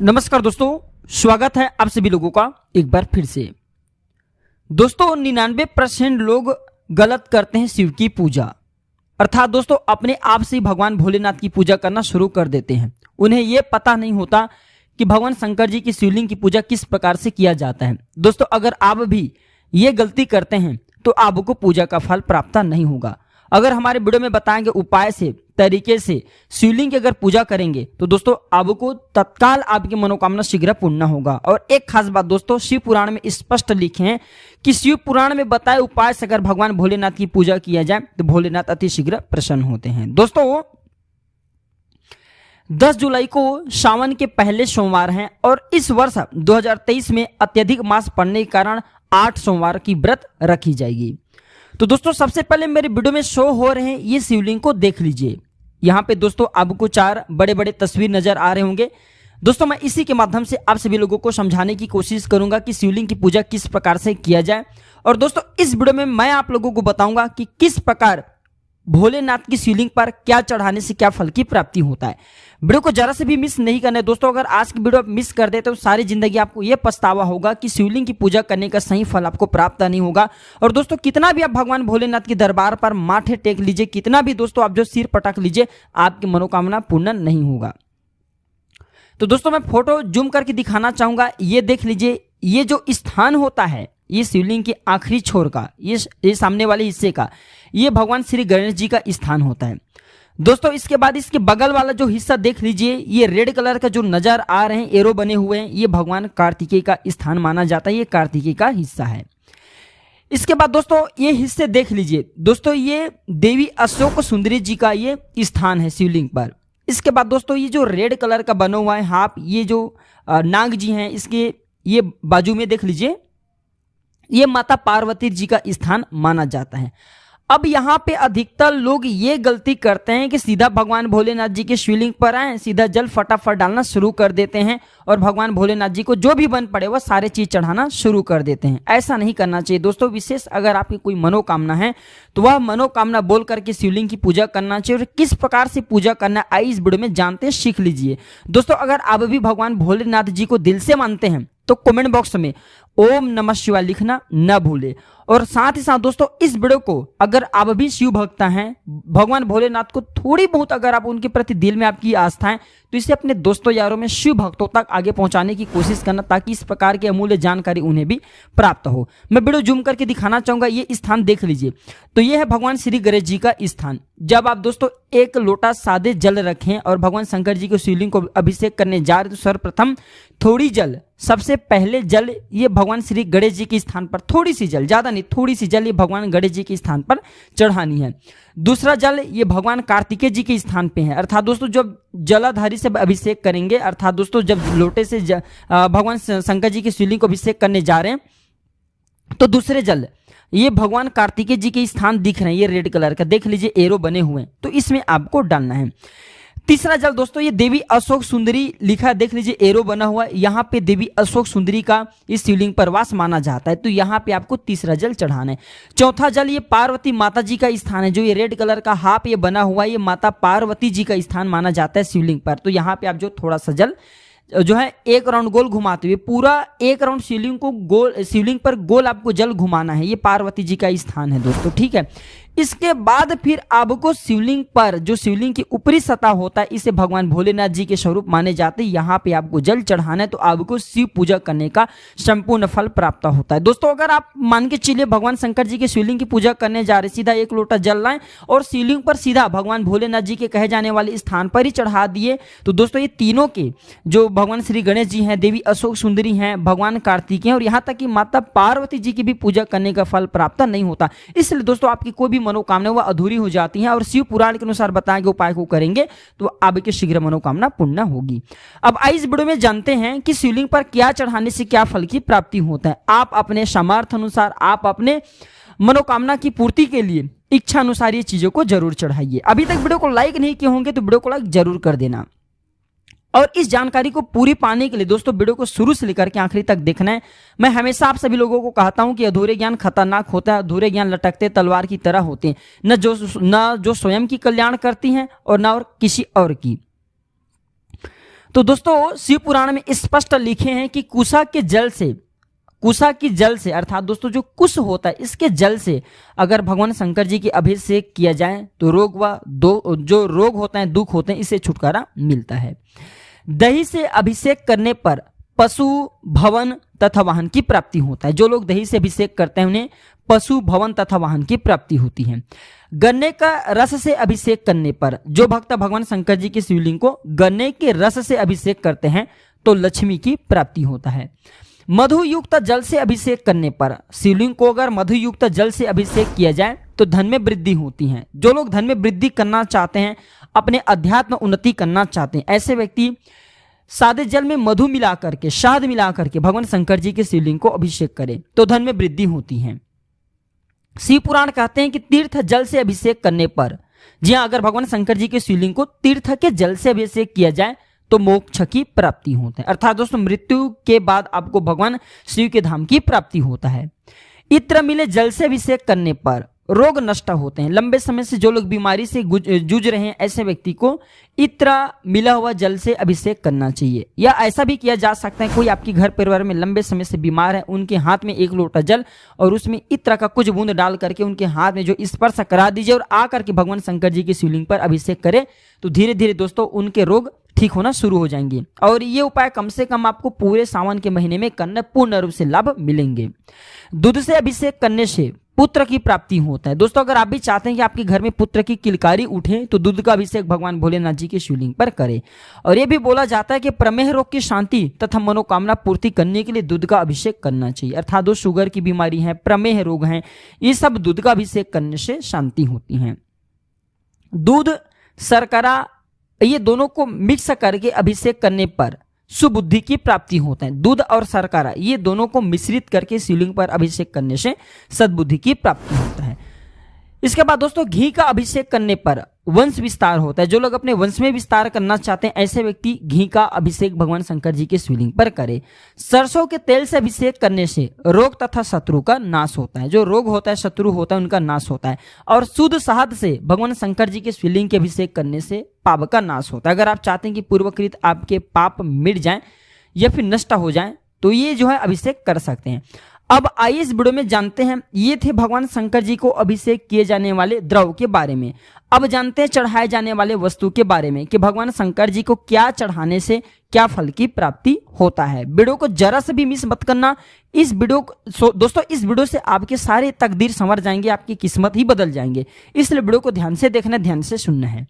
नमस्कार दोस्तों, स्वागत है आप सभी लोगों का एक बार फिर से। दोस्तों 99% लोग गलत करते हैं शिव की पूजा, अर्थात दोस्तों अपने आप से भगवान भोलेनाथ की पूजा करना शुरू कर देते हैं। उन्हें यह पता नहीं होता कि भगवान शंकर जी की शिवलिंग की पूजा किस प्रकार से किया जाता है। दोस्तों अगर आप भी ये गलती करते हैं तो आपको पूजा का फल प्राप्त नहीं होगा। अगर हमारे वीडियो में बताएंगे उपाय से, तरीके से शिवलिंग की अगर पूजा करेंगे तो दोस्तों आपको तत्काल आपकी मनोकामना शीघ्र पूर्ण होगा। और एक खास बात दोस्तों, शिव पुराण में स्पष्ट लिखे हैं कि शिव पुराण में बताए उपाय से अगर भगवान भोलेनाथ की पूजा किया जाए तो भोलेनाथ अति शीघ्र प्रसन्न होते हैं। दोस्तों 10 जुलाई को सावन के पहले सोमवार हैं और इस वर्ष 2023 में अत्यधिक मास पड़ने के कारण 8 सोमवार की व्रत रखी जाएगी। तो दोस्तों सबसे पहले मेरे वीडियो में शो हो रहे हैं ये शिवलिंग को देख लीजिए। यहाँ पे दोस्तों आपको 4 बड़े बड़े तस्वीर नजर आ रहे होंगे। दोस्तों मैं इसी के माध्यम से आप सभी लोगों को समझाने की कोशिश करूंगा कि शिवलिंग की पूजा किस प्रकार से किया जाए। और दोस्तों इस वीडियो में मैं आप लोगों को बताऊंगा कि किस प्रकार भोलेनाथ की शिवलिंग पर क्या चढ़ाने से क्या फल की प्राप्ति होता है। वीडियो को जरा से भी मिस नहीं करना है दोस्तों। अगर आज की वीडियो आप मिस कर दे तो सारी जिंदगी आपको यह पछतावा होगा कि शिवलिंग की पूजा करने का सही फल आपको प्राप्त नहीं होगा। और दोस्तों कितना भी आप भगवान भोलेनाथ के दरबार पर माथे टेक लीजिए, कितना भी दोस्तों आप जो सिर पटक लीजिए, आपकी मनोकामना पूर्ण नहीं होगा। तो दोस्तों मैं फोटो जूम करके दिखाना चाहूंगा। ये देख लीजिए, ये जो स्थान होता है ये शिवलिंग के आखिरी छोर का, ये सामने वाले हिस्से का, ये भगवान श्री गणेश जी का स्थान होता है। दोस्तों इसके बाद इसके बगल वाला जो हिस्सा देख लीजिए, ये रेड कलर का जो नजर आ रहे हैं एरो बने हुए हैं, ये भगवान कार्तिकेय का स्थान माना जाता है, ये कार्तिकेय का हिस्सा है। इसके बाद दोस्तों ये हिस्से देख लीजिए। दोस्तों ये देवी अशोक सुंदरी जी का ये स्थान है शिवलिंग पर। इसके बाद दोस्तों ये जो रेड कलर का बना हुआ है हाफ, ये जो नाग जी हैं, इसके ये बाजू में देख लीजिए, ये माता पार्वती जी का स्थान माना जाता है। अब यहाँ पे अधिकतर लोग ये गलती करते हैं कि सीधा भगवान भोलेनाथ जी के शिवलिंग पर आए, सीधा जल फटाफट डालना शुरू कर देते हैं और भगवान भोलेनाथ जी को जो भी बन पड़े वह सारे चीज चढ़ाना शुरू कर देते हैं। ऐसा नहीं करना चाहिए दोस्तों। विशेष अगर आपकी कोई मनोकामना है तो वह मनोकामना बोल करके शिवलिंग की पूजा करना चाहिए। और किस प्रकार से पूजा करना आई इस वीडियो में जानते सीख लीजिए। दोस्तों अगर आप भी भगवान भोलेनाथ जी को दिल से मानते हैं तो कमेंट बॉक्स में ओम नमः शिवाय लिखना न भूले। और साथ ही साथ दोस्तों इस वीडियो को अगर आप भी शिव भक्त हैं, भगवान भोलेनाथ को थोड़ी बहुत अगर आप उनके प्रति दिल में आपकी आस्था है तो इसे अपने दोस्तों यारों में शिव भक्तों तक आगे पहुंचाने की कोशिश करना, ताकि इस प्रकार की अमूल्य जानकारी उन्हें भी प्राप्त हो। मैं वीडियो जूम करके दिखाना चाहूंगा। ये स्थान देख लीजिए, तो ये है भगवान श्री गणेश जी का स्थान। जब आप दोस्तों एक लोटा सादे जल रखें और भगवान शंकर जी के शिवलिंग को अभिषेक करने जा रहे तो सर्वप्रथम थोड़ी जल, सबसे पहले जल ये भगवान श्री गणेश जी के स्थान पर, थोड़ी सी जल, ज्यादा नहीं, थोड़ी सी जल ये भगवान गणेश जी के स्थान पर चढ़ानी है। दूसरा जल ये भगवान कार्तिकेय जी के स्थान पे है। अर्थात दोस्तों जब जलाधारी से अभिषेक करेंगे, अर्थात दोस्तों जब लोटे से भगवान शंकर जी के शिवलिंग को अभिषेक करने जा रहे हैं तो दूसरे जल ये भगवान कार्तिकेय जी के स्थान दिख रहे हैं, ये रेड कलर का देख लीजिए एरो बने हुए हैं, तो इसमें आपको डालना है। तीसरा जल दोस्तों ये देवी अशोक सुंदरी लिखा है, देख लीजिए एरो बना हुआ है, यहाँ पे देवी अशोक सुंदरी का इस शिवलिंग पर वास माना जाता है, तो यहाँ पे आपको तीसरा जल चढ़ाना है। चौथा जल ये पार्वती माता जी का स्थान है, जो ये रेड कलर का हाफ ये बना हुआ है, ये माता पार्वती जी का स्थान माना जाता है शिवलिंग पर। तो यहाँ पे आप जो थोड़ा सा जल जो है एक राउंड गोल घुमाते हुए, पूरा एक राउंड शिवलिंग को गोल, शिवलिंग पर गोल आपको जल घुमाना है। ये पार्वती जी का स्थान है दोस्तों, ठीक है। इसके बाद फिर आपको शिवलिंग पर जो शिवलिंग की ऊपरी सतह होता है, इसे भगवान भोलेनाथ जी के स्वरूप माने जाते हैं, यहाँ पे आपको जल चढ़ाना है, तो आपको शिव पूजा करने का संपूर्ण फल प्राप्त होता है। दोस्तों अगर आप मान के चलिए भगवान शंकर जी के शिवलिंग की पूजा करने जा रहे, सीधा एक लोटा जल लाएं और शिवलिंग पर सीधा भगवान भोलेनाथ जी के कहे जाने वाले स्थान पर ही चढ़ा दिए, तो दोस्तों ये तीनों के जो भगवान श्री गणेश जी हैं, देवी अशोक सुंदरी हैं, भगवान कार्तिकेय हैं और यहाँ तक कि माता पार्वती जी की भी पूजा करने का फल प्राप्त नहीं होता। इसलिए दोस्तों आपकी कोई भी मनोकामना वह अधूरी हो जाती है और शिव पुराण के अनुसार बताए गए उपाय को करेंगे तो आपकी शीघ्र मनोकामना पूर्ण होगी। अब आइए इस वीडियो में जानते हैं कि शिवलिंग पर क्या चढ़ाने से क्या फल की प्राप्ति होता है। आप अपने सामर्थ्य अनुसार, आप अपने मनोकामना की पूर्ति के लिए इच्छा अनुसार ये चीजों को जरूर चढ़ाइए। अभी तक वीडियो को लाइक नहीं किए होंगे तो वीडियो को लाइक जरूर कर देना। और इस जानकारी को पूरी पाने के लिए दोस्तों वीडियो को शुरू से लेकर के आखिरी तक देखना है। मैं हमेशा आप सभी लोगों को कहता हूं कि अधूरे ज्ञान खतरनाक होता है, अधूरे ज्ञान लटकते तलवार की तरह होते हैं, न जो स्वयं की कल्याण करती हैं और न और किसी और की। तो दोस्तों शिव पुराण में स्पष्ट लिखे हैं कि कुशा की जल से अर्थात दोस्तों जो कुश होता है इसके जल से अगर भगवान शंकर जी की अभिषेक किया जाए तो जो रोग होते हैं, दुख होते हैं, इससे छुटकारा मिलता है। दही से अभिषेक करने पर पशु भवन तथा वाहन की प्राप्ति होता है। जो लोग दही से अभिषेक करते हैं उन्हें पशु भवन तथा वाहन की प्राप्ति होती है। गन्ने का रस से अभिषेक करने पर जो भक्त भगवान शंकर जी के शिवलिंग को गन्ने के रस से अभिषेक करते हैं तो लक्ष्मी की प्राप्ति होता है। मधु युक्त जल से अभिषेक करने पर शिवलिंग को अगर मधु युक्त जल से अभिषेक किया जाए तो धन में वृद्धि होती है। जो लोग धन में वृद्धि करना चाहते हैं, अपने अध्यात्म उन्नति करना चाहते हैं, ऐसे व्यक्ति सादे जल में मधु मिला करके, शहद मिला करके भगवान शंकर जी के शिवलिंग को अभिषेक करें तो धन में वृद्धि होती है। शिव पुराण कहते हैं कि तीर्थ जल से अभिषेक करने पर, जी हाँ, अगर भगवान शंकर जी के शिवलिंग को तीर्थ के जल से अभिषेक किया जाए तो मोक्ष की प्राप्ति होता है। अर्थात दोस्तों मृत्यु के बाद आपको भगवान शिव के धाम की प्राप्ति होता है। इत्र मिले जल से अभिषेक करने पर रोग नष्ट होते हैं। लंबे समय से जो लोग बीमारी से जूझ रहे हैं ऐसे व्यक्ति को इत्र मिला हुआ जल से अभिषेक करना चाहिए। या ऐसा भी किया जा सकता है, कोई आपके घर परिवार में लंबे समय से बीमार है, उनके हाथ में एक लोटा जल और उसमें इत्र का कुछ बूंद डाल करके उनके हाथ में जो स्पर्श करा दीजिए और आकर के भगवान शंकर जी के शिवलिंग पर अभिषेक करें तो धीरे धीरे दोस्तों उनके रोग ठीक होना शुरू हो जाएंगे। और ये उपाय कम से कम आपको पूरे सावन के महीने में करना, पूर्ण रूप से लाभ मिलेंगे। दूध से अभिषेक करने से पुत्र की प्राप्ति होता है। दोस्तों अगर आप भी चाहते हैं कि आपके घर में पुत्र की किलकारी उठे तो दूध का अभिषेक भगवान भोलेनाथ जी के शिवलिंग पर करें। और यह भी बोला जाता है कि प्रमेह रोग की शांति तथा मनोकामना पूर्ति करने के लिए दूध का अभिषेक करना चाहिए। अर्थात जो शुगर की बीमारी है, प्रमेह रोग है, ये सब दूध का अभिषेक करने से शांति होती है। दूध, शर्करा, ये दोनों को मिक्स करके अभिषेक करने पर सुबुद्धि की प्राप्ति होता है। दूध और शर्करा ये दोनों को मिश्रित करके शिवलिंग पर अभिषेक करने से सद्बुद्धि की प्राप्ति होता है। इसके बाद दोस्तों घी का अभिषेक करने पर वंश विस्तार होता है। जो लोग अपने वंश में विस्तार करना चाहते हैं ऐसे व्यक्ति घी का अभिषेक भगवान शंकर जी के शिवलिंग पर करें। सरसों के तेल से अभिषेक करने से रोग तथा शत्रु का नाश होता है। जो रोग होता है, शत्रु होता है, उनका नाश होता है। और शुद्ध शहद से भगवान शंकर जी के शिवलिंग के अभिषेक करने से पाप का नाश होता है। अगर आप चाहते हैं कि पूर्वकृत आपके पाप मिट जाएं या फिर नष्ट हो जाएं तो ये जो है अभिषेक कर सकते हैं। अब आइए इस वीडियो में जानते हैं, ये थे भगवान शंकर जी को अभिषेक किए जाने वाले द्रव के बारे में। अब जानते हैं चढ़ाए जाने वाले वस्तु के बारे में कि भगवान शंकर जी को क्या चढ़ाने से क्या फल की प्राप्ति होता है। वीडियो को जरा से भी मिस मत करना। इस वीडियो दोस्तों इस वीडियो से आपके सारे तकदीर संवर जाएंगे, आपकी किस्मत ही बदल जाएंगे। इसलिए वीडियो को ध्यान से देखना, ध्यान से सुनना है।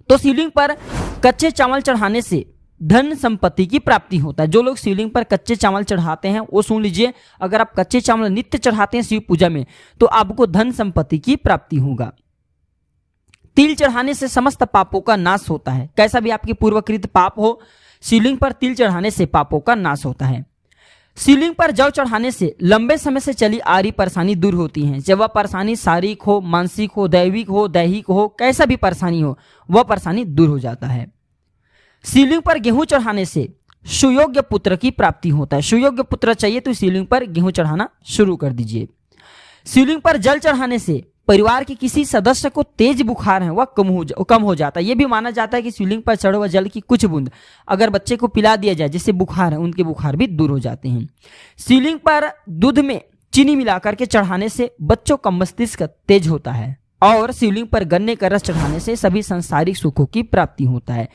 तो शिवलिंग पर कच्चे चावल चढ़ाने से धन संपत्ति की प्राप्ति होता है। जो लोग शिवलिंग पर कच्चे चावल चढ़ाते हैं वो सुन लीजिए, अगर आप कच्चे चावल नित्य चढ़ाते हैं शिव पूजा में तो आपको धन संपत्ति की प्राप्ति होगा। तिल चढ़ाने से समस्त पापों का नाश होता है। कैसा भी आपके पूर्वकृत पाप हो, शिवलिंग पर तिल चढ़ाने से पापों का नाश होता है। शिवलिंग पर जौ चढ़ाने से लंबे समय से चली आ रही परेशानी दूर होती है। जब वह परेशानी शारीरिक हो, मानसिक हो, दैविक हो, दैहिक हो, कैसा भी परेशानी हो, वह परेशानी दूर हो जाता है। शिवलिंग पर गेहूं चढ़ाने से सुयोग्य पुत्र की प्राप्ति होता है। सुयोग्य पुत्र चाहिए तो शिवलिंग पर गेहूं चढ़ाना शुरू कर दीजिए। शिवलिंग पर जल चढ़ाने से परिवार के किसी सदस्य को तेज बुखार है वह कम हो जाता है। यह भी माना जाता है कि शिवलिंग पर चढ़े हुए जल की कुछ बूंद अगर बच्चे को पिला दिया जाए जिससे बुखार है, उनके बुखार भी दूर हो जाते हैं। शिवलिंग पर दूध में चीनी मिलाकर के चढ़ाने से बच्चों का मस्तिष्क तेज होता है। और शिवलिंग पर गन्ने का रस चढ़ाने से सभी सांसारिक सुखों की प्राप्ति होता है।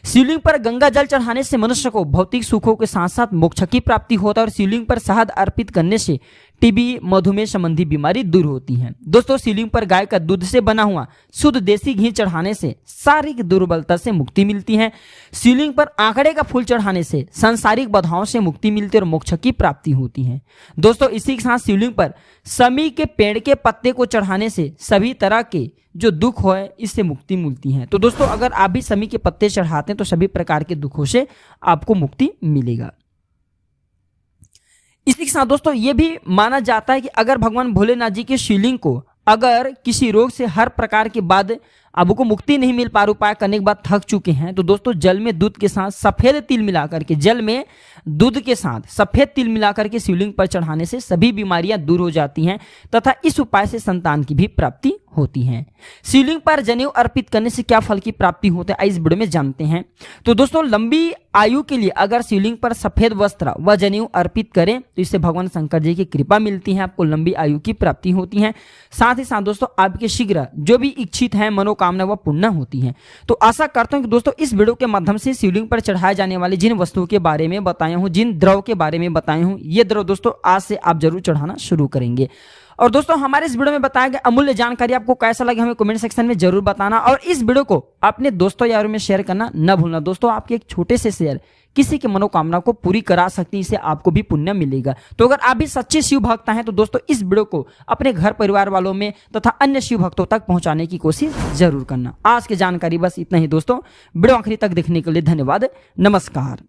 शिवलिंग पर गंगा जल चढ़ाने से मनुष्य को भौतिक सुखों के साथ साथ मोक्ष की प्राप्ति होता है। और शिवलिंग पर शहद अर्पित करने से टीबी, मधुमेह संबंधी बीमारी दूर होती है। दोस्तों शिवलिंग पर गाय का दूध से बना हुआ शुद्ध देसी घी चढ़ाने से शारीरिक दुर्बलता से मुक्ति मिलती है। शिवलिंग पर आंकड़े का फूल चढ़ाने से सांसारिक बाधाओं से मुक्ति मिलती है और मोक्ष की प्राप्ति होती है। दोस्तों इसी के साथ शिवलिंग पर समी के पेड़ के पत्ते को चढ़ाने से सभी तरह के जो दुख हो इससे मुक्ति मिलती है। तो दोस्तों अगर आप भी समी के पत्ते चढ़ाते हैं तो सभी प्रकार के दुखों से आपको मुक्ति मिलेगा। इसी के साथ दोस्तों ये भी माना जाता है कि अगर भगवान भोलेनाथ जी के शिवलिंग को अगर किसी रोग से हर प्रकार के बाद आपको मुक्ति नहीं मिल पा, उपाय करने के बाद थक चुके हैं तो दोस्तों जल में दूध के साथ सफेद तिल मिलाकर के, जल में दूध के साथ सफेद तिल मिलाकर के शिवलिंग पर चढ़ाने से सभी बीमारियां दूर हो जाती हैं तथा इस उपाय से संतान की भी प्राप्ति होती हैं। शिवलिंग पर जनेऊ अर्पित करने से क्या फल की प्राप्ति होती है, इस वीडियो में जानते हैं। तो दोस्तों, लंबी आयु के लिए अगर शिवलिंग पर सफेद वस्त्र व जनेऊ अर्पित करें तो इससे भगवान शंकर जी की कृपा मिलती है, आपको लंबी आयु की प्राप्ति होती है। साथ ही साथ दोस्तों, आपके शीघ्र जो भी इच्छित है मनोकामना वह पूर्ण होती है। तो आशा करता हूं कि दोस्तों इस वीडियो के माध्यम से शिवलिंग पर चढ़ाए जाने वाले जिन वस्तुओं के बारे में बताया हूं, जिन द्रव के बारे में बताया हूं, ये द्रव दोस्तों आज से आप जरूर चढ़ाना शुरू करेंगे। और दोस्तों, हमारे इस वीडियो में बताया गया अमूल्य जानकारी आपको कैसा लगे हमें कमेंट सेक्शन में जरूर बताना, और इस वीडियो को अपने दोस्तों यारों में शेयर करना न भूलना। दोस्तों, आपके एक छोटे से शेयर किसी की मनोकामना को पूरी करा सकती है, इससे आपको भी पुण्य मिलेगा। तो अगर आप भी सच्चे शिव भक्त हैं तो दोस्तों इस वीडियो को अपने घर परिवार वालों में तथा अन्य शिव भक्तों तक पहुंचाने की कोशिश जरूर करना। आज की जानकारी बस इतना ही दोस्तों। वीडियो आखिरी तक देखने के लिए धन्यवाद। नमस्कार।